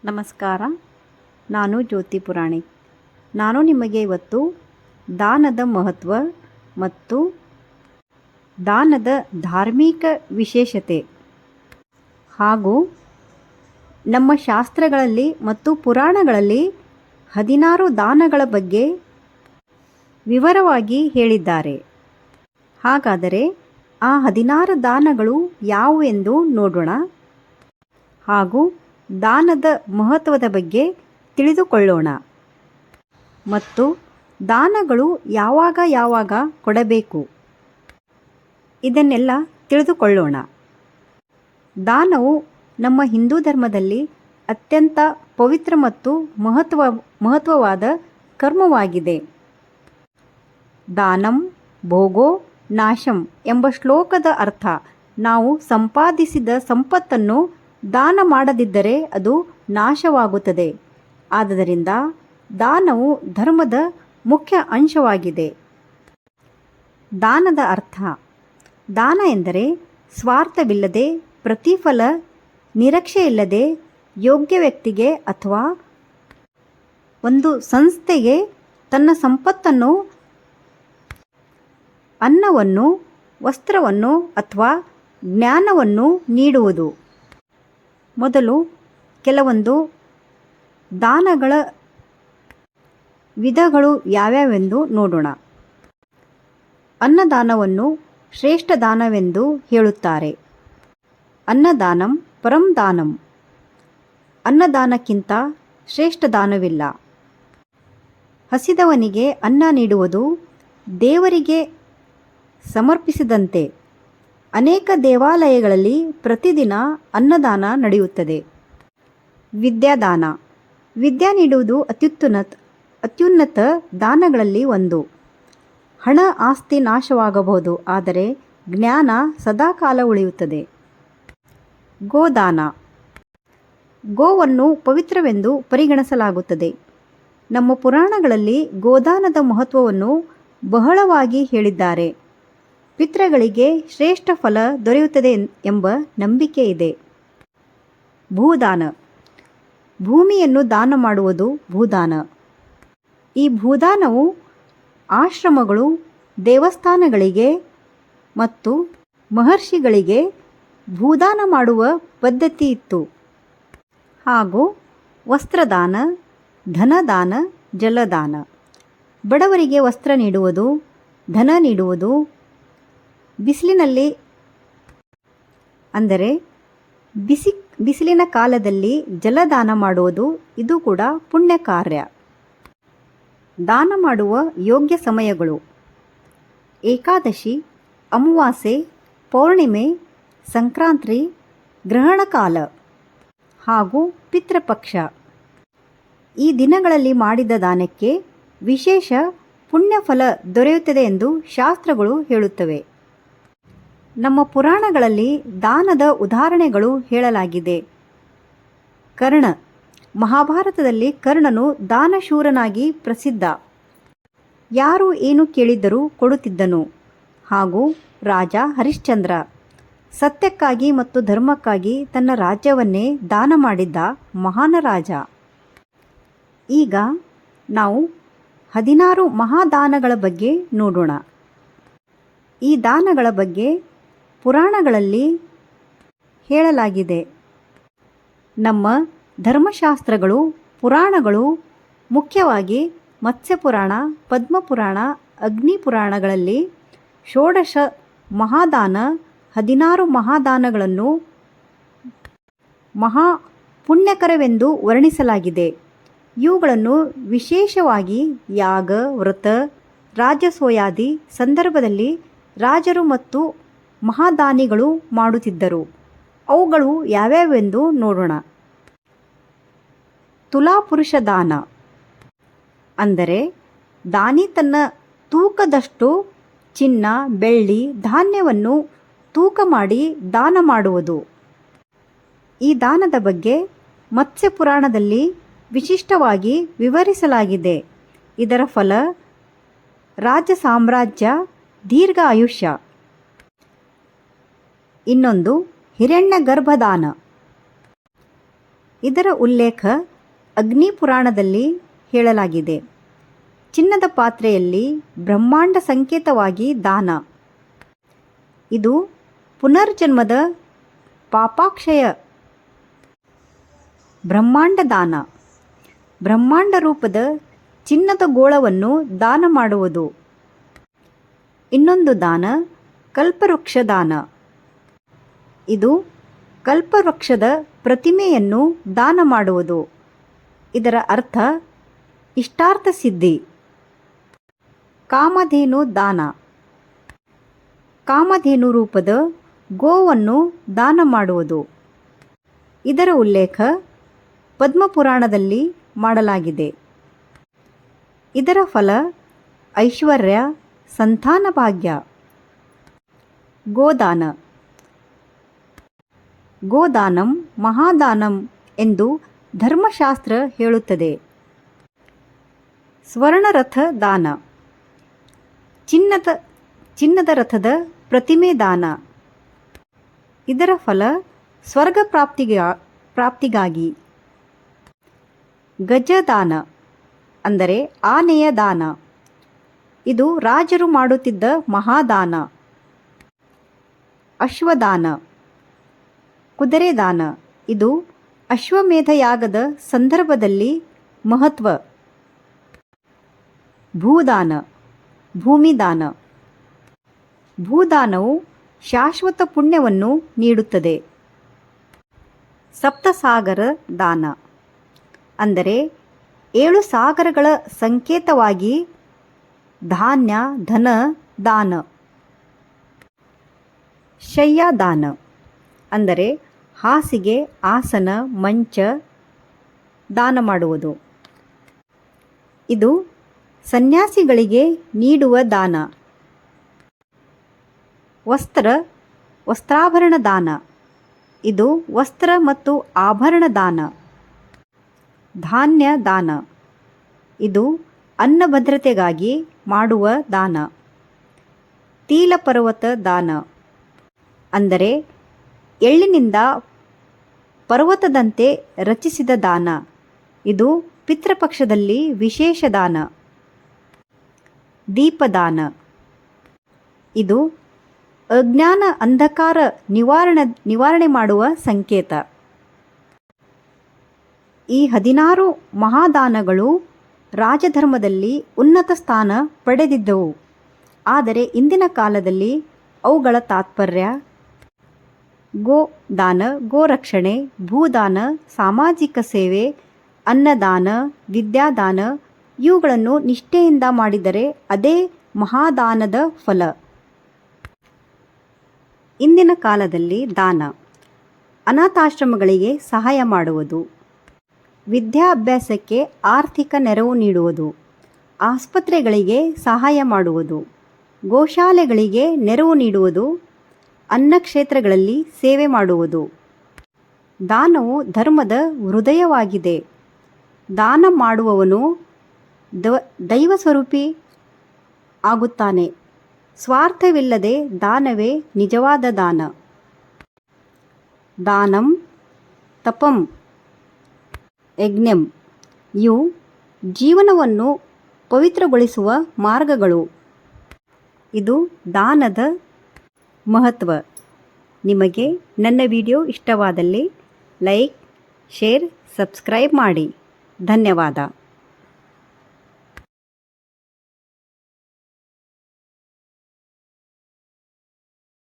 ನಮಸ್ಕಾರ. ನಾನು ಜ್ಯೋತಿ ಪುರಾಣಿಕ್. ನಾನು ನಿಮಗೆ ಇವತ್ತು ದಾನದ ಮಹತ್ವ ಮತ್ತು ದಾನದ ಧಾರ್ಮಿಕ ವಿಶೇಷತೆ ಹಾಗೂ ನಮ್ಮ ಶಾಸ್ತ್ರಗಳಲ್ಲಿ ಮತ್ತು ಪುರಾಣಗಳಲ್ಲಿ 16 ದಾನಗಳ ಬಗ್ಗೆ ವಿವರವಾಗಿ ಹೇಳಿದ್ದಾರೆ. ಹಾಗಾದರೆ ಆ 16 ದಾನಗಳು ಯಾವುವೆಂದು ನೋಡೋಣ ಹಾಗೂ ದಾನದ ಮಹತ್ವದ ಬಗ್ಗೆ ತಿಳಿದುಕೊಳ್ಳೋಣ ಮತ್ತು ದಾನಗಳು ಯಾವಾಗ ಕೊಡಬೇಕು ಇದನ್ನೆಲ್ಲ ತಿಳಿದುಕೊಳ್ಳೋಣ. ದಾನವು ನಮ್ಮ ಹಿಂದೂ ಧರ್ಮದಲ್ಲಿ ಅತ್ಯಂತ ಪವಿತ್ರ ಮತ್ತು ಮಹತ್ವವಾದ ಕರ್ಮವಾಗಿದೆ. ದಾನಂ ಭೋಗೋ ನಾಶಂ ಎಂಬ ಶ್ಲೋಕದ ಅರ್ಥ ನಾವು ಸಂಪಾದಿಸಿದ ಸಂಪತ್ತನ್ನು ದಾನ ಮಾಡದಿದ್ದರೆ ಅದು ನಾಶವಾಗುತ್ತದೆ. ಆದ್ದರಿಂದ ದಾನವು ಧರ್ಮದ ಮುಖ್ಯ ಅಂಶವಾಗಿದೆ. ದಾನದ ಅರ್ಥ: ದಾನ ಎಂದರೆ ಸ್ವಾರ್ಥವಿಲ್ಲದೆ, ಪ್ರತಿಫಲ ನಿರೀಕ್ಷೆಯಿಲ್ಲದೆ ಯೋಗ್ಯ ವ್ಯಕ್ತಿಗೆ ಅಥವಾ ಒಂದು ಸಂಸ್ಥೆಗೆ ತನ್ನ ಸಂಪತ್ತನ್ನು, ಅನ್ನವನ್ನು, ವಸ್ತ್ರವನ್ನು ಅಥವಾ ಜ್ಞಾನವನ್ನು ನೀಡುವುದು. ಮೊದಲು ಕೆಲವೊಂದು ದಾನಗಳ ವಿಧಗಳು ಯಾವ್ಯಾವೆಂದು ನೋಡೋಣ. ಅನ್ನದಾನವನ್ನು ಶ್ರೇಷ್ಠ ದಾನವೆಂದು ಹೇಳುತ್ತಾರೆ. ಅನ್ನದಾನಂ ಪರಂ ದಾನಂ. ಅನ್ನದಾನಕ್ಕಿಂತ ಶ್ರೇಷ್ಠ ದಾನವಿಲ್ಲ. ಹಸಿದವನಿಗೆ ಅನ್ನ ನೀಡುವುದು ದೇವರಿಗೆ ಸಮರ್ಪಿಸಿದಂತೆ. ಅನೇಕ ದೇವಾಲಯಗಳಲ್ಲಿ ಪ್ರತಿದಿನ ಅನ್ನದಾನ ನಡೆಯುತ್ತದೆ. ವಿದ್ಯಾದಾನ. ವಿದ್ಯೆ ನೀಡುವುದು ಅತ್ಯುನ್ನತ ದಾನಗಳಲ್ಲಿ ಒಂದು. ಹಣ ಆಸ್ತಿ ನಾಶವಾಗಬಹುದು, ಆದರೆ ಜ್ಞಾನ ಸದಾಕಾಲ ಉಳಿಯುತ್ತದೆ. ಗೋದಾನ. ಗೋವನ್ನು ಪವಿತ್ರವೆಂದು ಪರಿಗಣಿಸಲಾಗುತ್ತದೆ. ನಮ್ಮ ಪುರಾಣಗಳಲ್ಲಿ ಗೋದಾನದ ಮಹತ್ವವನ್ನು ಬಹಳವಾಗಿ ಹೇಳಿದ್ದಾರೆ. ಪಿತೃಗಳಿಗೆ ಶ್ರೇಷ್ಠ ಫಲ ದೊರೆಯುತ್ತದೆ ಎಂಬ ನಂಬಿಕೆ ಇದೆ. ಭೂದಾನ. ಭೂಮಿಯನ್ನು ದಾನ ಮಾಡುವುದು ಭೂದಾನ. ಈ ಭೂದಾನವು ಆಶ್ರಮಗಳು, ದೇವಸ್ಥಾನಗಳಿಗೆ ಮತ್ತು ಮಹರ್ಷಿಗಳಿಗೆ ಭೂದಾನ ಮಾಡುವ ಪದ್ಧತಿ ಇತ್ತು. ಹಾಗೂ ವಸ್ತ್ರದಾನ, ಧನದಾನ, ಜಲದಾನ. ಬಡವರಿಗೆ ವಸ್ತ್ರ ನೀಡುವುದು, ಧನ ನೀಡುವುದು. ಬಿಸಿಲಿನಲ್ಲಿ ಅಂದರೆ ಬಿಸಿಲಿನ ಕಾಲದಲ್ಲಿ ಜಲದಾನ ಮಾಡುವುದು, ಇದು ಕೂಡ ಪುಣ್ಯ ಕಾರ್ಯ. ದಾನ ಮಾಡುವ ಯೋಗ್ಯ ಸಮಯಗಳು: ಏಕಾದಶಿ, ಅಮಾವಾಸ್ಯೆ, ಪೌರ್ಣಿಮೆ, ಸಂಕ್ರಾಂತಿ, ಗ್ರಹಣ ಕಾಲ ಹಾಗೂ ಪಿತೃಪಕ್ಷ. ಈ ದಿನಗಳಲ್ಲಿ ಮಾಡಿದ ದಾನಕ್ಕೆ ವಿಶೇಷ ಪುಣ್ಯಫಲ ದೊರೆಯುತ್ತದೆ ಎಂದು ಶಾಸ್ತ್ರಗಳು ಹೇಳುತ್ತವೆ. ನಮ್ಮ ಪುರಾಣಗಳಲ್ಲಿ ದಾನದ ಉದಾಹರಣೆಗಳು ಹೇಳಲಾಗಿದೆ. ಕರ್ಣ. ಮಹಾಭಾರತದಲ್ಲಿ ಕರ್ಣನು ದಾನಶೂರನಾಗಿ ಪ್ರಸಿದ್ಧ. ಯಾರು ಏನು ಕೇಳಿದರೂ ಕೊಡುತ್ತಿದ್ದನು. ಹಾಗೂ ರಾಜ ಹರಿಶ್ಚಂದ್ರ ಸತ್ಯಕ್ಕಾಗಿ ಮತ್ತು ಧರ್ಮಕ್ಕಾಗಿ ತನ್ನ ರಾಜ್ಯವನ್ನೇ ದಾನ ಮಾಡಿದ್ದ ಮಹಾನ್ ರಾಜ. ಈಗ ನಾವು 16 ಮಹಾದಾನಗಳ ಬಗ್ಗೆ ನೋಡೋಣ. ಈ ದಾನಗಳ ಬಗ್ಗೆ ಪುರಾಣಗಳಲ್ಲಿ ಹೇಳಲಾಗಿದೆ. ನಮ್ಮ ಧರ್ಮಶಾಸ್ತ್ರಗಳು, ಪುರಾಣಗಳು, ಮುಖ್ಯವಾಗಿ ಮತ್ಸ್ಯಪುರಾಣ, ಪದ್ಮಪುರಾಣ, ಅಗ್ನಿಪುರಾಣಗಳಲ್ಲಿ 16 ಮಹಾದಾನ, 16 ಮಹಾದಾನಗಳನ್ನು ಮಹಾ ಪುಣ್ಯಕರವೆಂದು ವರ್ಣಿಸಲಾಗಿದೆ. ಇವುಗಳನ್ನು ವಿಶೇಷವಾಗಿ ಯಾಗ, ವ್ರತ, ರಾಜಸೂಯಾದಿ ಸಂದರ್ಭದಲ್ಲಿ ರಾಜರು ಮತ್ತು ಮಹಾದಾನಿಗಳು ಮಾಡುತ್ತಿದ್ದರು. ಅವುಗಳು ಯಾವ್ಯಾವೆಂದು ನೋಡೋಣ. ತುಲಾಪುರುಷ ದಾನ ಅಂದರೆ ದಾನಿ ತನ್ನ ತೂಕದಷ್ಟು ಚಿನ್ನ, ಬೆಳ್ಳಿ, ಧಾನ್ಯವನ್ನು ತೂಕ ಮಾಡಿ ದಾನ ಮಾಡುವುದು. ಈ ದಾನದ ಬಗ್ಗೆ ಮತ್ಸ್ಯಪುರಾಣದಲ್ಲಿ ವಿಶಿಷ್ಟವಾಗಿ ವಿವರಿಸಲಾಗಿದೆ. ಇದರ ಫಲ ರಾಜ್ಯ, ಸಾಮ್ರಾಜ್ಯ, ದೀರ್ಘ ಆಯುಷ್ಯ. ಇನ್ನೊಂದು ಹಿರಣ್ಯ ಗರ್ಭದಾನ. ಇದರ ಉಲ್ಲೇಖ ಅಗ್ನಿ ಪುರಾಣದಲ್ಲಿ ಹೇಳಲಾಗಿದೆ. ಚಿನ್ನದ ಪಾತ್ರೆಯಲ್ಲಿ ಬ್ರಹ್ಮಾಂಡ ಸಂಕೇತವಾಗಿ ದಾನ. ಇದು ಪುನರ್ಜನ್ಮದ ಪಾಪಾಕ್ಷಯ. ಬ್ರಹ್ಮಾಂಡ ದಾನ. ಬ್ರಹ್ಮಾಂಡ ರೂಪದ ಚಿನ್ನದ ಗೋಳವನ್ನು ದಾನ ಮಾಡುವುದು. ಇನ್ನೊಂದು ದಾನ ಕಲ್ಪವೃಕ್ಷ ದಾನ. ಇದು ಕಲ್ಪವೃಕ್ಷದ ಪ್ರತಿಮೆಯನ್ನು ದಾನ ಮಾಡುವುದು. ಇದರ ಅರ್ಥ ಇಷ್ಟಾರ್ಥ ಸಿದ್ಧಿ. ಕಾಮಧೇನು ದಾನ. ಕಾಮಧೇನು ರೂಪದ ಗೋವನ್ನು ದಾನ ಮಾಡುವುದು. ಇದರ ಉಲ್ಲೇಖ ಪದ್ಮಪುರಾಣದಲ್ಲಿ ಮಾಡಲಾಗಿದೆ. ಇದರ ಫಲ ಐಶ್ವರ್ಯ, ಸಂತಾನ ಭಾಗ್ಯ. ಗೋದಾನ. ಗೋದಾನಂ ಮಹಾದಾನಂ ಎಂದು ಧರ್ಮಶಾಸ್ತ್ರ ಹೇಳುತ್ತದೆ. ಸ್ವರ್ಣರಥ ದಾನ. ಚಿನ್ನದ ರಥದ ಪ್ರತಿಮೆ ದಾನ. ಇದರ ಫಲ ಸ್ವರ್ಗ ಪ್ರಾಪ್ತಿಗಾಗಿ. ಗಜದಾನ ಅಂದರೆ ಆನೆಯ ದಾನ. ಇದು ರಾಜರು ಮಾಡುತ್ತಿದ್ದ ಮಹಾದಾನ. ಅಶ್ವದಾನ. ಕುದುರೆ ದಾನ. ಇದು ಅಶ್ವಮೇಧ ಯಾಗದ ಸಂದರ್ಭದಲ್ಲಿ ಮಹತ್ವ. ಭೂದಾನ. ಭೂಮಿದಾನ. ಭೂದಾನವು ಶಾಶ್ವತ ಪುಣ್ಯವನ್ನು ನೀಡುತ್ತದೆ. ಸಪ್ತಸಾಗರ ದಾನ ಅಂದರೆ 7 ಸಾಗರಗಳ ಸಂಕೇತವಾಗಿ ಧಾನ್ಯ, ಧನ ದಾನ. ಶಯ್ಯಾದಾನ ಅಂದರೆ ಹಾಸಿಗೆ, ಆಸನ, ಮಂಚ ದಾನ ಮಾಡುವುದು. ಇದು ಸನ್ಯಾಸಿಗಳಿಗೆ ನೀಡುವ ದಾನ. ವಸ್ತ್ರಾಭರಣ ದಾನ. ಇದು ವಸ್ತ್ರ ಮತ್ತು ಆಭರಣ ದಾನ. ಧಾನ್ಯ ದಾನ. ಇದು ಅನ್ನ ಭದ್ರತೆಗಾಗಿ ಮಾಡುವ ದಾನ. ತೀಲಪರ್ವತ ದಾನ ಅಂದರೆ ಎಳ್ಳಿನಿಂದ ಪರ್ವತದಂತೆ ರಚಿಸಿದ ದಾನ. ಇದು ಪಿತೃಪಕ್ಷದಲ್ಲಿ ವಿಶೇಷ ದಾನ. ದೀಪದಾನ. ಇದು ಅಜ್ಞಾನ, ಅಂಧಕಾರ ನಿವಾರಣೆ ಮಾಡುವ ಸಂಕೇತ. ಈ 16 ಮಹಾದಾನಗಳು ರಾಜಧರ್ಮದಲ್ಲಿ ಉನ್ನತ ಸ್ಥಾನ ಪಡೆದಿದ್ದವು. ಆದರೆ ಇಂದಿನ ಕಾಲದಲ್ಲಿ ಅವುಗಳ ತಾತ್ಪರ್ಯ ಗೋದಾನ, ಗೋರಕ್ಷಣೆ, ಭೂದಾನ, ಸಾಮಾಜಿಕ ಸೇವೆ, ಅನ್ನದಾನ, ವಿದ್ಯಾದಾನ ಇವುಗಳನ್ನು ನಿಷ್ಠೆಯಿಂದ ಮಾಡಿದರೆ ಅದೇ ಮಹಾದಾನದ ಫಲ. ಇಂದಿನ ಕಾಲದಲ್ಲಿ ದಾನ ಅನಾಥಾಶ್ರಮಗಳಿಗೆ ಸಹಾಯ ಮಾಡುವುದು, ವಿದ್ಯಾಭ್ಯಾಸಕ್ಕೆ ಆರ್ಥಿಕ ನೆರವು ನೀಡುವುದು, ಆಸ್ಪತ್ರೆಗಳಿಗೆ ಸಹಾಯ ಮಾಡುವುದು, ಗೋಶಾಲೆಗಳಿಗೆ ನೆರವು ನೀಡುವುದು, ಅನ್ನಕ್ಷೇತ್ರಗಳಲ್ಲಿ ಸೇವೆ ಮಾಡುವುದು. ದಾನವು ಧರ್ಮದ ಹೃದಯವಾಗಿದೆ. ದಾನ ಮಾಡುವವನು ದೈವ ಸ್ವರೂಪಿ ಆಗುತ್ತಾನೆ. ಸ್ವಾರ್ಥವಿಲ್ಲದೆ ದಾನವೇ ನಿಜವಾದ ದಾನ. ದಾನಂ, ತಪಂ, ಯಜ್ಞಂ ಇವು ಜೀವನವನ್ನು ಪವಿತ್ರಗೊಳಿಸುವ ಮಾರ್ಗಗಳು. ಇದು ದಾನದ ಮಹತ್ವ. ನಿಮಗೆ ನನ್ನ ವಿಡಿಯೋ ಇಷ್ಟವಾದಲ್ಲಿ ಲೈಕ್, ಶೇರ್, ಸಬ್ಸ್ಕ್ರೈಬ್ ಮಾಡಿ. ಧನ್ಯವಾದ.